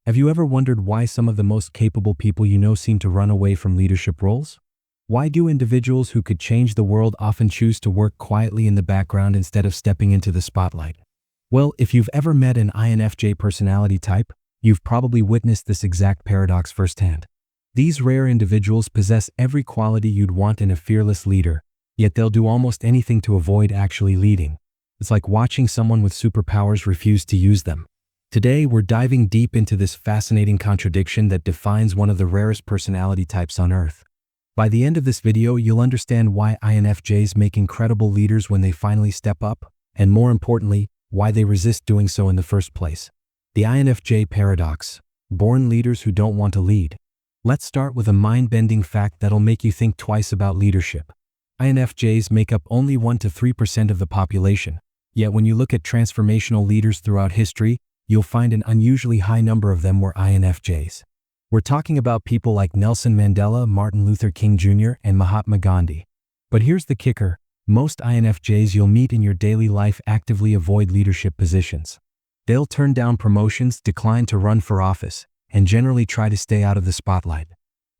Have you ever wondered why some of the most capable people you know seem to run away from leadership roles? Why do individuals who could change the world often choose to work quietly in the background instead of stepping into the spotlight? Well, if you've ever met an INFJ personality type, you've probably witnessed this exact paradox firsthand. These rare individuals possess every quality you'd want in a fearless leader, yet they'll do almost anything to avoid actually leading. It's like watching someone with superpowers refuse to use them. Today, we're diving deep into this fascinating contradiction that defines one of the rarest personality types on Earth. By the end of this video, you'll understand why INFJs make incredible leaders when they finally step up, and more importantly, why they resist doing so in the first place. The INFJ paradox: born leaders who don't want to lead. Let's start with a mind-bending fact that'll make you think twice about leadership. INFJs make up only 1 to 3% of the population, yet when you look at transformational leaders throughout history, you'll find an unusually high number of them were INFJs. We're talking about people like Nelson Mandela, Martin Luther King Jr., and Mahatma Gandhi. But here's the kicker: most INFJs you'll meet in your daily life actively avoid leadership positions. They'll turn down promotions, decline to run for office, and generally try to stay out of the spotlight.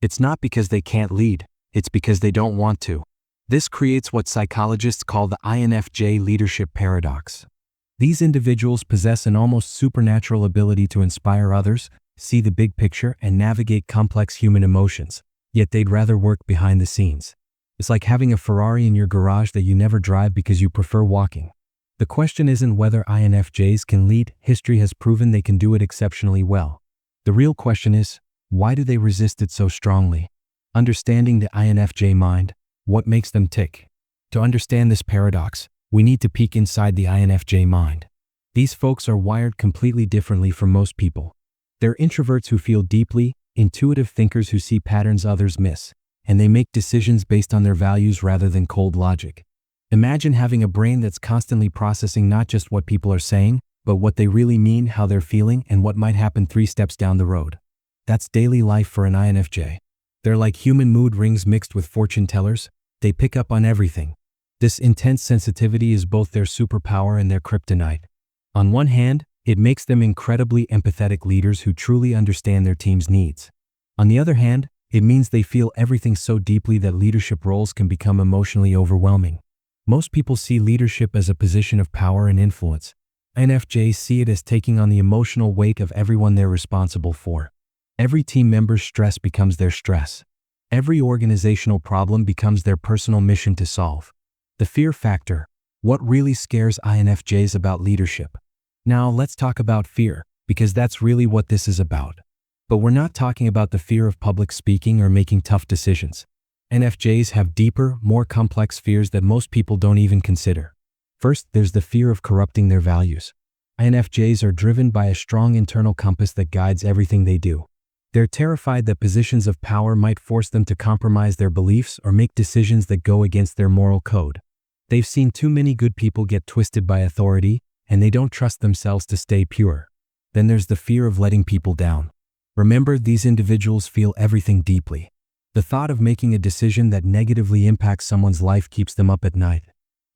It's not because they can't lead, it's because they don't want to. This creates what psychologists call the INFJ leadership paradox. These individuals possess an almost supernatural ability to inspire others, see the big picture, and navigate complex human emotions, yet they'd rather work behind the scenes. It's like having a Ferrari in your garage that you never drive because you prefer walking. The question isn't whether INFJs can lead. History has proven they can do it exceptionally well. The real question is, why do they resist it so strongly? Understanding the INFJ mind, what makes them tick? To understand this paradox, we need to peek inside the INFJ mind. These folks are wired completely differently from most people. They're introverts who feel deeply, intuitive thinkers who see patterns others miss, and they make decisions based on their values rather than cold logic. Imagine having a brain that's constantly processing not just what people are saying, but what they really mean, how they're feeling, and what might happen 3 steps down the road. That's daily life for an INFJ. They're like human mood rings mixed with fortune tellers. They pick up on everything. This intense sensitivity is both their superpower and their kryptonite. On one hand, it makes them incredibly empathetic leaders who truly understand their team's needs. On the other hand, it means they feel everything so deeply that leadership roles can become emotionally overwhelming. Most people see leadership as a position of power and influence. INFJs see it as taking on the emotional weight of everyone they're responsible for. Every team member's stress becomes their stress. Every organizational problem becomes their personal mission to solve. The fear factor: what really scares INFJs about leadership? Now let's talk about fear, because that's really what this is about. But we're not talking about the fear of public speaking or making tough decisions. INFJs have deeper, more complex fears that most people don't even consider. First, there's the fear of corrupting their values. INFJs are driven by a strong internal compass that guides everything they do. They're terrified that positions of power might force them to compromise their beliefs or make decisions that go against their moral code. They've seen too many good people get twisted by authority, and they don't trust themselves to stay pure. Then there's the fear of letting people down. Remember, these individuals feel everything deeply. The thought of making a decision that negatively impacts someone's life keeps them up at night.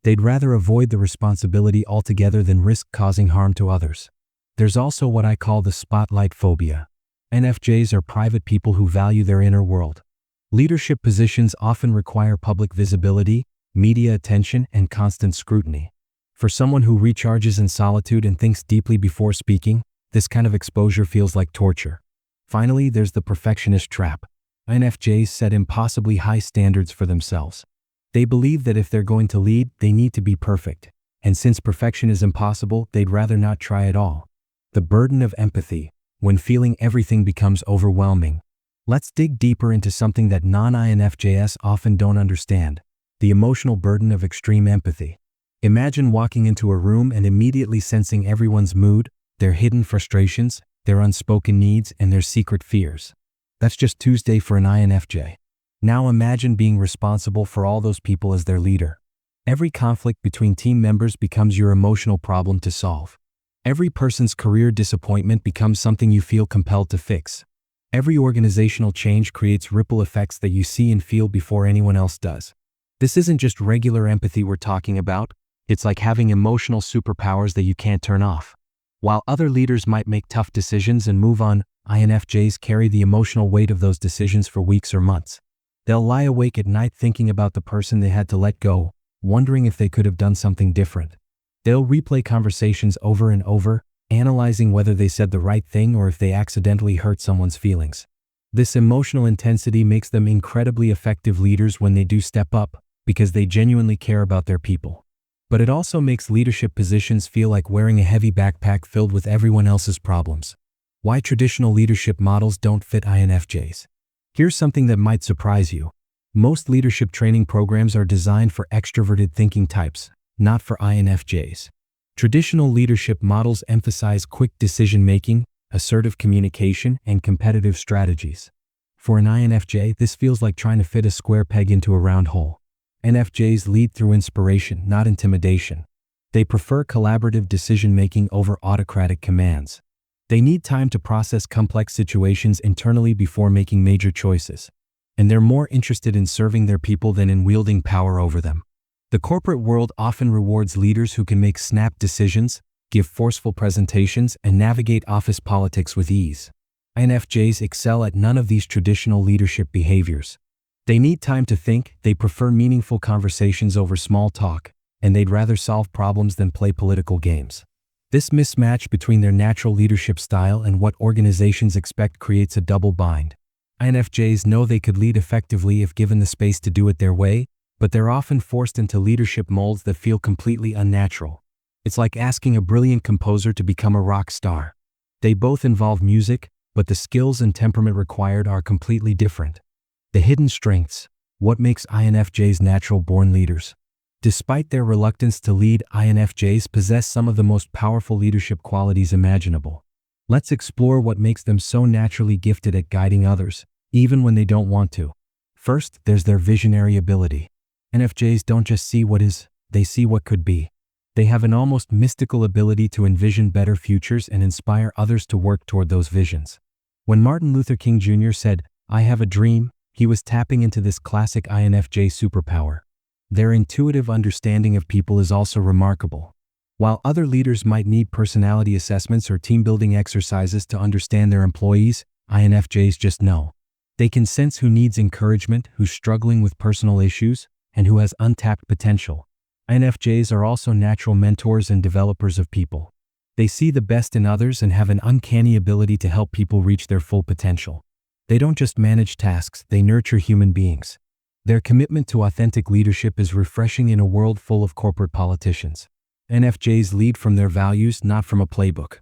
They'd rather avoid the responsibility altogether than risk causing harm to others. There's also what I call the spotlight phobia. INFJs are private people who value their inner world. Leadership positions often require public visibility, media attention, and constant scrutiny. For someone who recharges in solitude and thinks deeply before speaking, this kind of exposure feels like torture. Finally, there's the perfectionist trap. INFJs set impossibly high standards for themselves. They believe that if they're going to lead, they need to be perfect. And since perfection is impossible, they'd rather not try at all. The burden of empathy, when feeling everything becomes overwhelming. Let's dig deeper into something that non-INFJs often don't understand: the emotional burden of extreme empathy. Imagine walking into a room and immediately sensing everyone's mood, their hidden frustrations, their unspoken needs, and their secret fears. That's just Tuesday for an INFJ. Now imagine being responsible for all those people as their leader. Every conflict between team members becomes your emotional problem to solve. Every person's career disappointment becomes something you feel compelled to fix. Every organizational change creates ripple effects that you see and feel before anyone else does. This isn't just regular empathy we're talking about. It's like having emotional superpowers that you can't turn off. While other leaders might make tough decisions and move on, INFJs carry the emotional weight of those decisions for weeks or months. They'll lie awake at night thinking about the person they had to let go, wondering if they could have done something different. They'll replay conversations over and over, analyzing whether they said the right thing or if they accidentally hurt someone's feelings. This emotional intensity makes them incredibly effective leaders when they do step up, because they genuinely care about their people. But it also makes leadership positions feel like wearing a heavy backpack filled with everyone else's problems. Why traditional leadership models don't fit INFJs. Here's something that might surprise you. Most leadership training programs are designed for extroverted thinking types, not for INFJs. Traditional leadership models emphasize quick decision-making, assertive communication, and competitive strategies. For an INFJ, this feels like trying to fit a square peg into a round hole. INFJs lead through inspiration, not intimidation. They prefer collaborative decision-making over autocratic commands. They need time to process complex situations internally before making major choices. And they're more interested in serving their people than in wielding power over them. The corporate world often rewards leaders who can make snap decisions, give forceful presentations, and navigate office politics with ease. INFJs excel at none of these traditional leadership behaviors. They need time to think, they prefer meaningful conversations over small talk, and they'd rather solve problems than play political games. This mismatch between their natural leadership style and what organizations expect creates a double bind. INFJs know they could lead effectively if given the space to do it their way, but they're often forced into leadership molds that feel completely unnatural. It's like asking a brilliant composer to become a rock star. They both involve music, but the skills and temperament required are completely different. The hidden strengths. What makes INFJs natural-born leaders? Despite their reluctance to lead, INFJs possess some of the most powerful leadership qualities imaginable. Let's explore what makes them so naturally gifted at guiding others, even when they don't want to. First, there's their visionary ability. INFJs don't just see what is, they see what could be. They have an almost mystical ability to envision better futures and inspire others to work toward those visions. When Martin Luther King Jr. said, "I have a dream," he was tapping into this classic INFJ superpower. Their intuitive understanding of people is also remarkable. While other leaders might need personality assessments or team-building exercises to understand their employees, INFJs just know. They can sense who needs encouragement, who's struggling with personal issues, and who has untapped potential. INFJs are also natural mentors and developers of people. They see the best in others and have an uncanny ability to help people reach their full potential. They don't just manage tasks, they nurture human beings. Their commitment to authentic leadership is refreshing in a world full of corporate politicians. INFJs lead from their values, not from a playbook.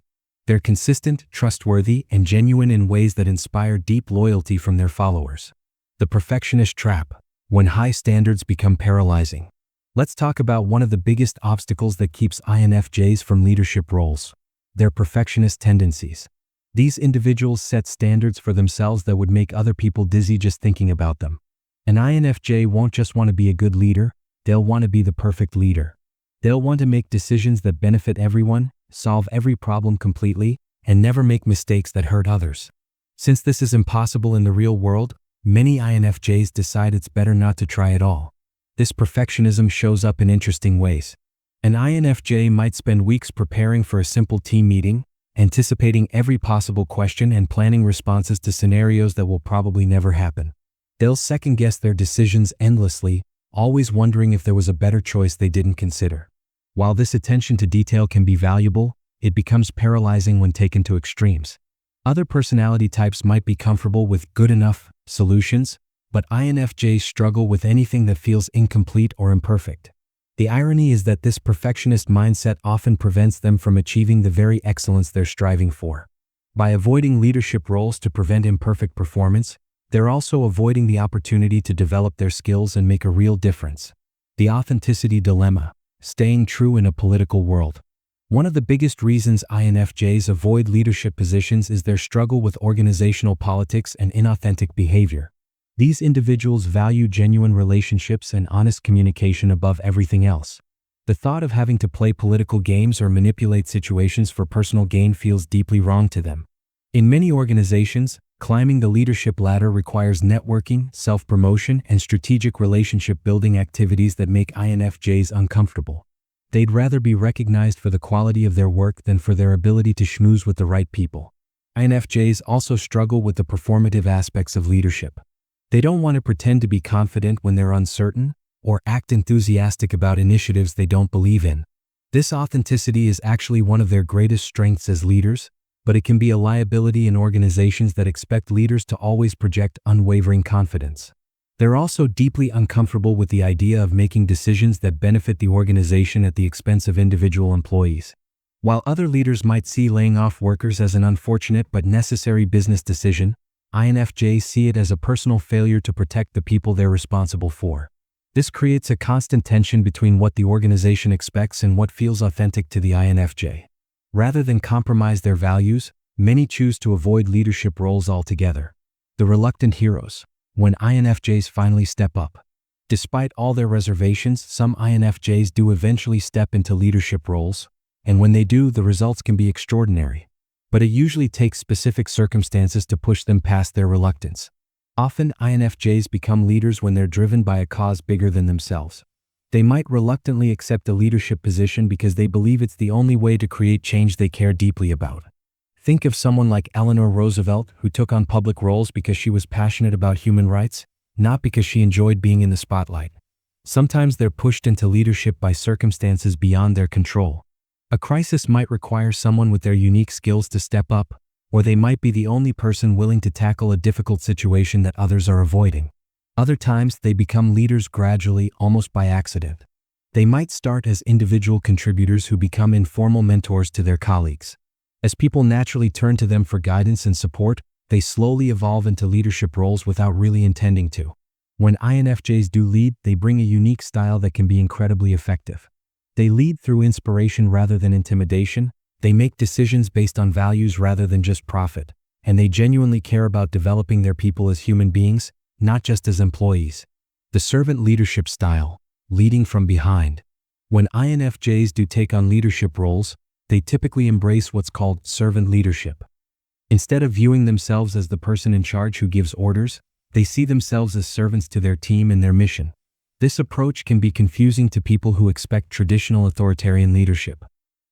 They're consistent, trustworthy, and genuine in ways that inspire deep loyalty from their followers. The perfectionist trap. When high standards become paralyzing. Let's talk about one of the biggest obstacles that keeps INFJs from leadership roles. Their perfectionist tendencies. These individuals set standards for themselves that would make other people dizzy just thinking about them. An INFJ won't just want to be a good leader, they'll want to be the perfect leader. They'll want to make decisions that benefit everyone, solve every problem completely, and never make mistakes that hurt others. Since this is impossible in the real world, many INFJs decide it's better not to try at all. This perfectionism shows up in interesting ways. An INFJ might spend weeks preparing for a simple team meeting, anticipating every possible question and planning responses to scenarios that will probably never happen. They'll second-guess their decisions endlessly, always wondering if there was a better choice they didn't consider. While this attention to detail can be valuable, it becomes paralyzing when taken to extremes. Other personality types might be comfortable with good enough solutions, but INFJs struggle with anything that feels incomplete or imperfect. The irony is that this perfectionist mindset often prevents them from achieving the very excellence they're striving for. By avoiding leadership roles to prevent imperfect performance, they're also avoiding the opportunity to develop their skills and make a real difference. The authenticity dilemma. Staying true in a political world. One of the biggest reasons INFJs avoid leadership positions is their struggle with organizational politics and inauthentic behavior. These individuals value genuine relationships and honest communication above everything else. The thought of having to play political games or manipulate situations for personal gain feels deeply wrong to them. In many organizations, climbing the leadership ladder requires networking, self-promotion, and strategic relationship-building activities that make INFJs uncomfortable. They'd rather be recognized for the quality of their work than for their ability to schmooze with the right people. INFJs also struggle with the performative aspects of leadership. They don't want to pretend to be confident when they're uncertain, or act enthusiastic about initiatives they don't believe in. This authenticity is actually one of their greatest strengths as leaders, but it can be a liability in organizations that expect leaders to always project unwavering confidence. They're also deeply uncomfortable with the idea of making decisions that benefit the organization at the expense of individual employees. While other leaders might see laying off workers as an unfortunate but necessary business decision, INFJs see it as a personal failure to protect the people they're responsible for. This creates a constant tension between what the organization expects and what feels authentic to the INFJ. Rather than compromise their values, many choose to avoid leadership roles altogether. The reluctant heroes. When INFJs finally step up. Despite all their reservations, some INFJs do eventually step into leadership roles, and when they do, the results can be extraordinary. But it usually takes specific circumstances to push them past their reluctance. Often, INFJs become leaders when they're driven by a cause bigger than themselves. They might reluctantly accept a leadership position because they believe it's the only way to create change they care deeply about. Think of someone like Eleanor Roosevelt, who took on public roles because she was passionate about human rights, not because she enjoyed being in the spotlight. Sometimes they're pushed into leadership by circumstances beyond their control. A crisis might require someone with their unique skills to step up, or they might be the only person willing to tackle a difficult situation that others are avoiding. Other times, they become leaders gradually, almost by accident. They might start as individual contributors who become informal mentors to their colleagues. As people naturally turn to them for guidance and support, they slowly evolve into leadership roles without really intending to. When INFJs do lead, they bring a unique style that can be incredibly effective. They lead through inspiration rather than intimidation, they make decisions based on values rather than just profit, and they genuinely care about developing their people as human beings, not just as employees. The servant leadership style, leading from behind. When INFJs do take on leadership roles, they typically embrace what's called servant leadership. Instead of viewing themselves as the person in charge who gives orders, they see themselves as servants to their team and their mission. This approach can be confusing to people who expect traditional authoritarian leadership.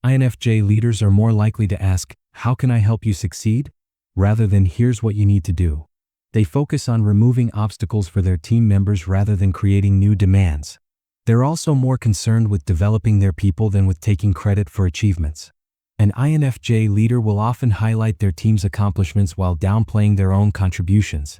INFJ leaders are more likely to ask, "How can I help you succeed?" rather than "Here's what you need to do." They focus on removing obstacles for their team members rather than creating new demands. They're also more concerned with developing their people than with taking credit for achievements. An INFJ leader will often highlight their team's accomplishments while downplaying their own contributions.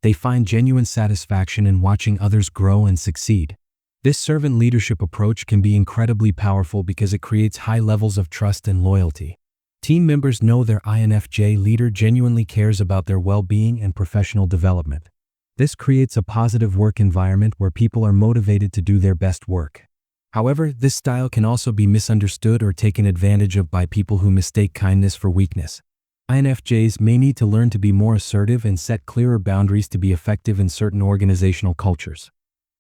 They find genuine satisfaction in watching others grow and succeed. This servant leadership approach can be incredibly powerful because it creates high levels of trust and loyalty. Team members know their INFJ leader genuinely cares about their well-being and professional development. This creates a positive work environment where people are motivated to do their best work. However, this style can also be misunderstood or taken advantage of by people who mistake kindness for weakness. INFJs may need to learn to be more assertive and set clearer boundaries to be effective in certain organizational cultures.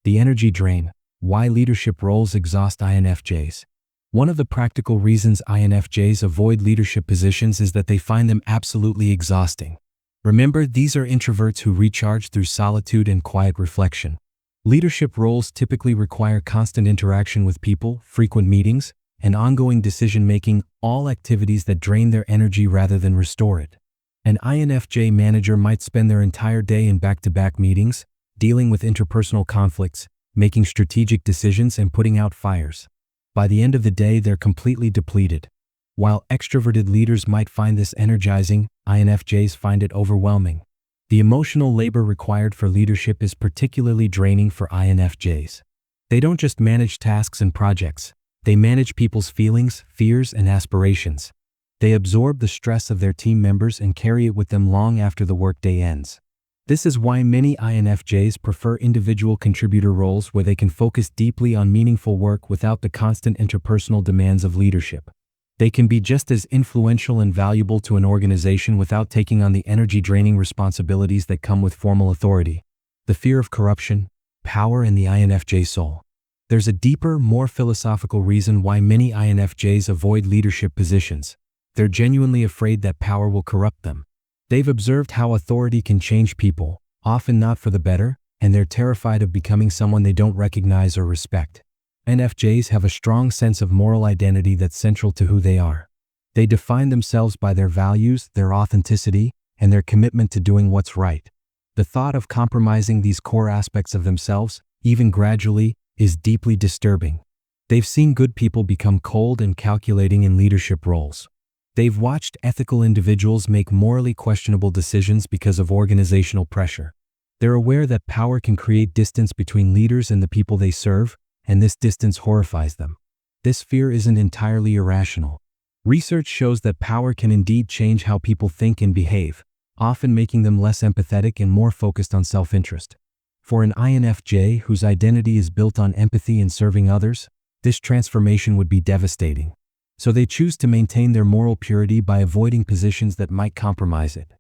The energy drain. Why leadership roles exhaust INFJs. One of the practical reasons INFJs avoid leadership positions is that they find them absolutely exhausting. Remember, these are introverts who recharge through solitude and quiet reflection. Leadership roles typically require constant interaction with people, frequent meetings, and ongoing decision-making, all activities that drain their energy rather than restore it. An INFJ manager might spend their entire day in back-to-back meetings, dealing with interpersonal conflicts, making strategic decisions, and putting out fires. By the end of the day, they're completely depleted. While extroverted leaders might find this energizing, INFJs find it overwhelming. The emotional labor required for leadership is particularly draining for INFJs. They don't just manage tasks and projects, they manage people's feelings, fears, and aspirations. They absorb the stress of their team members and carry it with them long after the workday ends. This is why many INFJs prefer individual contributor roles where they can focus deeply on meaningful work without the constant interpersonal demands of leadership. They can be just as influential and valuable to an organization without taking on the energy-draining responsibilities that come with formal authority. The fear of corruption, power, and the INFJ soul. There's a deeper, more philosophical reason why many INFJs avoid leadership positions. They're genuinely afraid that power will corrupt them. They've observed how authority can change people, often not for the better, and they're terrified of becoming someone they don't recognize or respect. INFJs have a strong sense of moral identity that's central to who they are. They define themselves by their values, their authenticity, and their commitment to doing what's right. The thought of compromising these core aspects of themselves, even gradually, is deeply disturbing. They've seen good people become cold and calculating in leadership roles. They've watched ethical individuals make morally questionable decisions because of organizational pressure. They're aware that power can create distance between leaders and the people they serve, and this distance horrifies them. This fear isn't entirely irrational. Research shows that power can indeed change how people think and behave, often making them less empathetic and more focused on self-interest. For an INFJ whose identity is built on empathy and serving others, this transformation would be devastating. So they choose to maintain their moral purity by avoiding positions that might compromise it.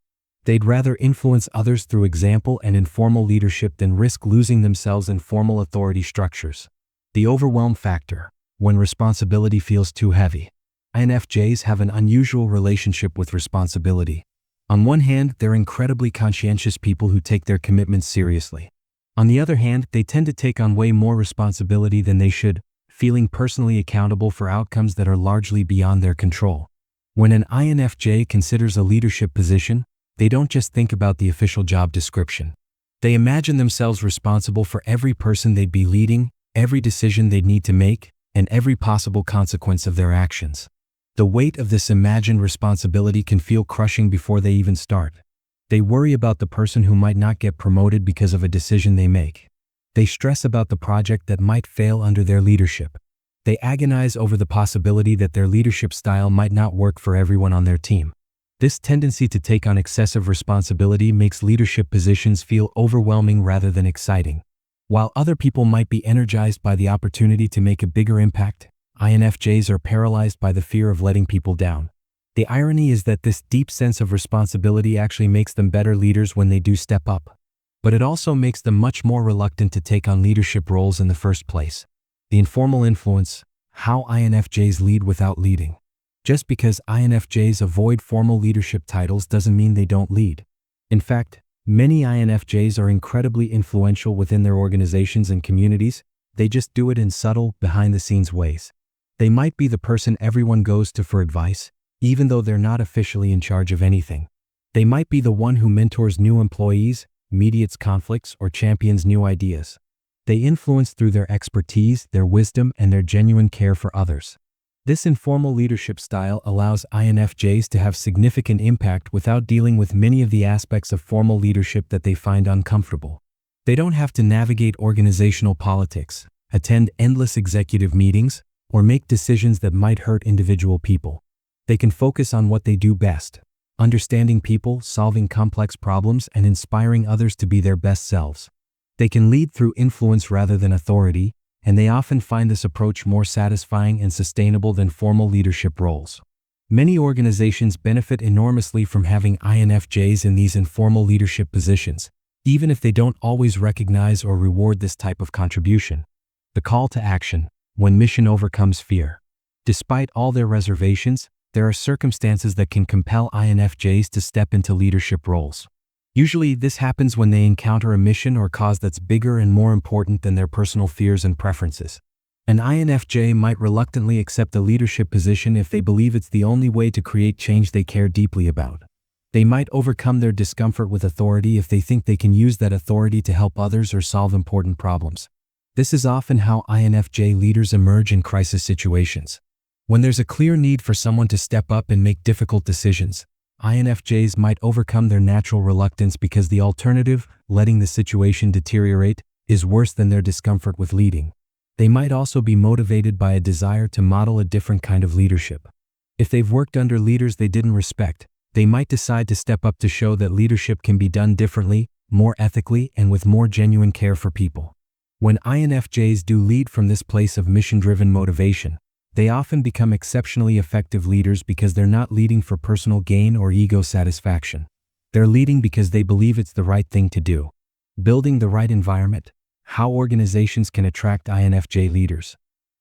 They'd rather influence others through example and informal leadership than risk losing themselves in formal authority structures. The overwhelm factor. When responsibility feels too heavy. INFJs have an unusual relationship with responsibility. On one hand, they're incredibly conscientious people who take their commitments seriously. On the other hand, they tend to take on way more responsibility than they should, feeling personally accountable for outcomes that are largely beyond their control. When an INFJ considers a leadership position, they don't just think about the official job description. They imagine themselves responsible for every person they'd be leading, every decision they'd need to make, and every possible consequence of their actions. The weight of this imagined responsibility can feel crushing before they even start. They worry about the person who might not get promoted because of a decision they make. They stress about the project that might fail under their leadership. They agonize over the possibility that their leadership style might not work for everyone on their team. This tendency to take on excessive responsibility makes leadership positions feel overwhelming rather than exciting. While other people might be energized by the opportunity to make a bigger impact, INFJs are paralyzed by the fear of letting people down. The irony is that this deep sense of responsibility actually makes them better leaders when they do step up. But it also makes them much more reluctant to take on leadership roles in the first place. The informal influence, how INFJs lead without leading. Just because INFJs avoid formal leadership titles doesn't mean they don't lead. In fact, many INFJs are incredibly influential within their organizations and communities. They just do it in subtle, behind-the-scenes ways. They might be the person everyone goes to for advice, even though they're not officially in charge of anything. They might be the one who mentors new employees, mediates conflicts, or champions new ideas. They influence through their expertise, their wisdom, and their genuine care for others. This informal leadership style allows INFJs to have significant impact without dealing with many of the aspects of formal leadership that they find uncomfortable. They don't have to navigate organizational politics, attend endless executive meetings, or make decisions that might hurt individual people. They can focus on what they do best, understanding people, solving complex problems, and inspiring others to be their best selves. They can lead through influence rather than authority, and they often find this approach more satisfying and sustainable than formal leadership roles. Many organizations benefit enormously from having INFJs in these informal leadership positions, even if they don't always recognize or reward this type of contribution. The call to action, when mission overcomes fear. Despite all their reservations, there are circumstances that can compel INFJs to step into leadership roles. Usually, this happens when they encounter a mission or cause that's bigger and more important than their personal fears and preferences. An INFJ might reluctantly accept a leadership position if they believe it's the only way to create change they care deeply about. They might overcome their discomfort with authority if they think they can use that authority to help others or solve important problems. This is often how INFJ leaders emerge in crisis situations. When there's a clear need for someone to step up and make difficult decisions, INFJs might overcome their natural reluctance because the alternative, letting the situation deteriorate, is worse than their discomfort with leading. They might also be motivated by a desire to model a different kind of leadership. If they've worked under leaders they didn't respect, they might decide to step up to show that leadership can be done differently, more ethically, and with more genuine care for people. When INFJs do lead from this place of mission-driven motivation, they often become exceptionally effective leaders because they're not leading for personal gain or ego satisfaction. They're leading because they believe it's the right thing to do. Building the right environment. How organizations can attract INFJ leaders.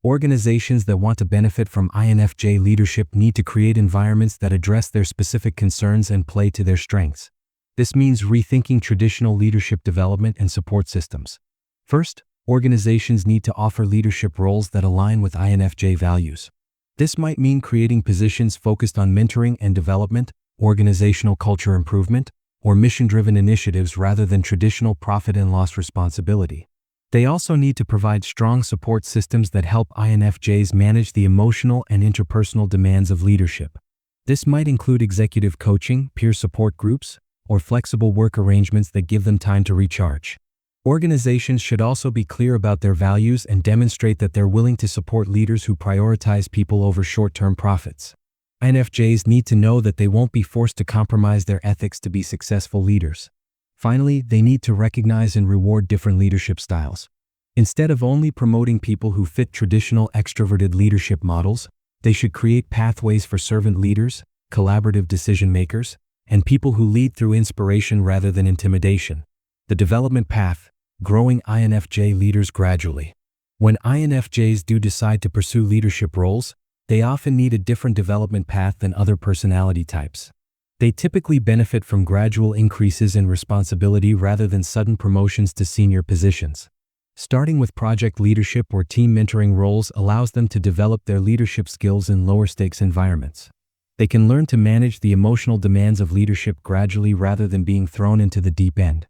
Organizations that want to benefit from INFJ leadership need to create environments that address their specific concerns and play to their strengths. This means rethinking traditional leadership development and support systems. First, organizations need to offer leadership roles that align with INFJ values. This might mean creating positions focused on mentoring and development, organizational culture improvement, or mission-driven initiatives rather than traditional profit and loss responsibility. They also need to provide strong support systems that help INFJs manage the emotional and interpersonal demands of leadership. This might include executive coaching, peer support groups, or flexible work arrangements that give them time to recharge. Organizations should also be clear about their values and demonstrate that they're willing to support leaders who prioritize people over short-term profits. INFJs need to know that they won't be forced to compromise their ethics to be successful leaders. Finally, they need to recognize and reward different leadership styles. Instead of only promoting people who fit traditional extroverted leadership models, they should create pathways for servant leaders, collaborative decision makers, and people who lead through inspiration rather than intimidation. The development path: growing INFJ leaders gradually. When INFJs do decide to pursue leadership roles, they often need a different development path than other personality types. They typically benefit from gradual increases in responsibility rather than sudden promotions to senior positions. Starting with project leadership or team mentoring roles allows them to develop their leadership skills in lower-stakes environments. They can learn to manage the emotional demands of leadership gradually rather than being thrown into the deep end.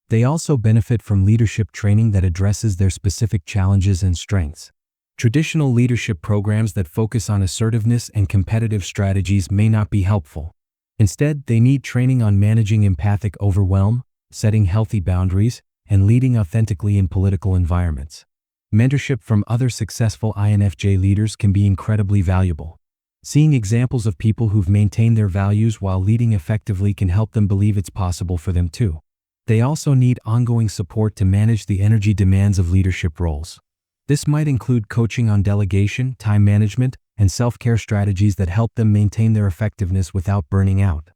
They also benefit from leadership training that addresses their specific challenges and strengths. Traditional leadership programs that focus on assertiveness and competitive strategies may not be helpful. Instead, they need training on managing empathic overwhelm, setting healthy boundaries, and leading authentically in political environments. Mentorship from other successful INFJ leaders can be incredibly valuable. Seeing examples of people who've maintained their values while leading effectively can help them believe it's possible for them too. They also need ongoing support to manage the energy demands of leadership roles. This might include coaching on delegation, time management, and self-care strategies that help them maintain their effectiveness without burning out.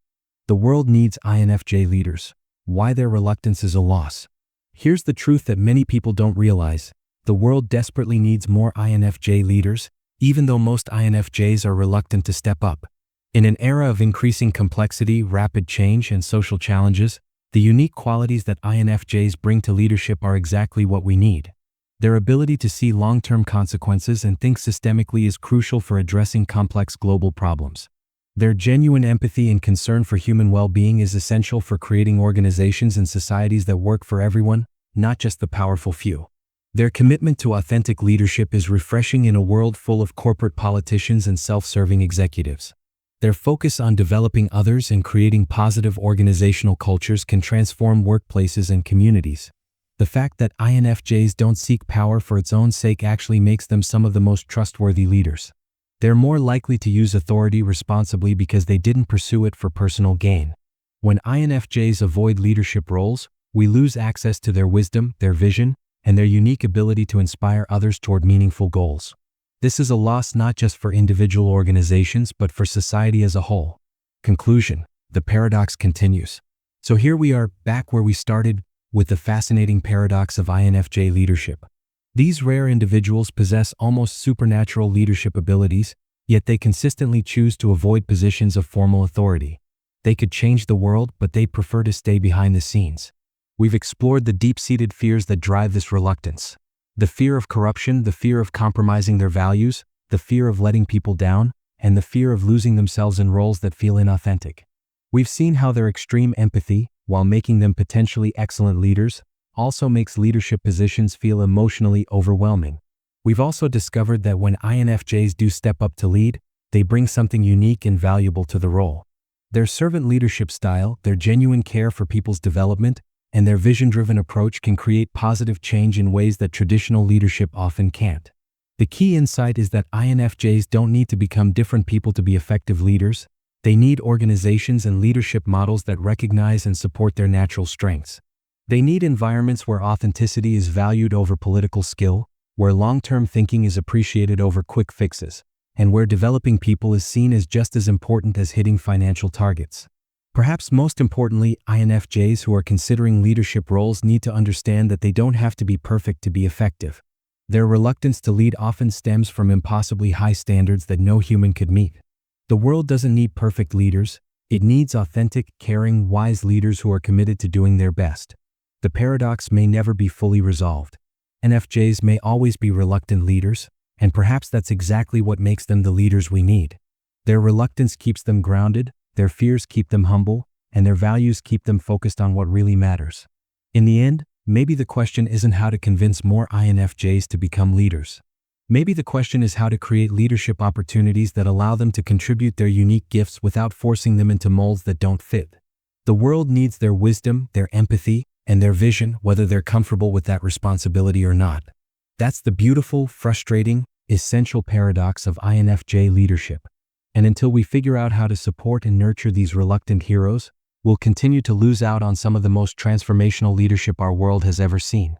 The world needs INFJ leaders. Why their reluctance is a loss. Here's the truth that many people don't realize. The world desperately needs more INFJ leaders, even though most INFJs are reluctant to step up. In an era of increasing complexity, rapid change, and social challenges, the unique qualities that INFJs bring to leadership are exactly what we need. Their ability to see long-term consequences and think systemically is crucial for addressing complex global problems. Their genuine empathy and concern for human well-being is essential for creating organizations and societies that work for everyone, not just the powerful few. Their commitment to authentic leadership is refreshing in a world full of corporate politicians and self-serving executives. Their focus on developing others and creating positive organizational cultures can transform workplaces and communities. The fact that INFJs don't seek power for its own sake actually makes them some of the most trustworthy leaders. They're more likely to use authority responsibly because they didn't pursue it for personal gain. When INFJs avoid leadership roles, we lose access to their wisdom, their vision, and their unique ability to inspire others toward meaningful goals. This is a loss not just for individual organizations but for society as a whole. Conclusion: the paradox continues. So here we are, back where we started, with the fascinating paradox of INFJ leadership. These rare individuals possess almost supernatural leadership abilities, yet they consistently choose to avoid positions of formal authority. They could change the world, but they prefer to stay behind the scenes. We've explored the deep-seated fears that drive this reluctance. The fear of corruption, the fear of compromising their values, the fear of letting people down, and the fear of losing themselves in roles that feel inauthentic. We've seen how their extreme empathy, while making them potentially excellent leaders, also makes leadership positions feel emotionally overwhelming. We've also discovered that when INFJs do step up to lead, they bring something unique and valuable to the role. Their servant leadership style, their genuine care for people's development, and their vision-driven approach can create positive change in ways that traditional leadership often can't. The key insight is that INFJs don't need to become different people to be effective leaders. They need organizations and leadership models that recognize and support their natural strengths. They need environments where authenticity is valued over political skill, where long-term thinking is appreciated over quick fixes, and where developing people is seen as just as important as hitting financial targets. Perhaps most importantly, INFJs who are considering leadership roles need to understand that they don't have to be perfect to be effective. Their reluctance to lead often stems from impossibly high standards that no human could meet. The world doesn't need perfect leaders, it needs authentic, caring, wise leaders who are committed to doing their best. The paradox may never be fully resolved. INFJs may always be reluctant leaders, And perhaps that's exactly what makes them the leaders we need. Their reluctance keeps them grounded, their fears keep them humble, and their values keep them focused on what really matters. In the end, maybe the question isn't how to convince more INFJs to become leaders. Maybe the question is how to create leadership opportunities that allow them to contribute their unique gifts without forcing them into molds that don't fit. The world needs their wisdom, their empathy, and their vision, whether they're comfortable with that responsibility or not. That's the beautiful, frustrating, essential paradox of INFJ leadership. And until we figure out how to support and nurture these reluctant heroes, we'll continue to lose out on some of the most transformational leadership our world has ever seen.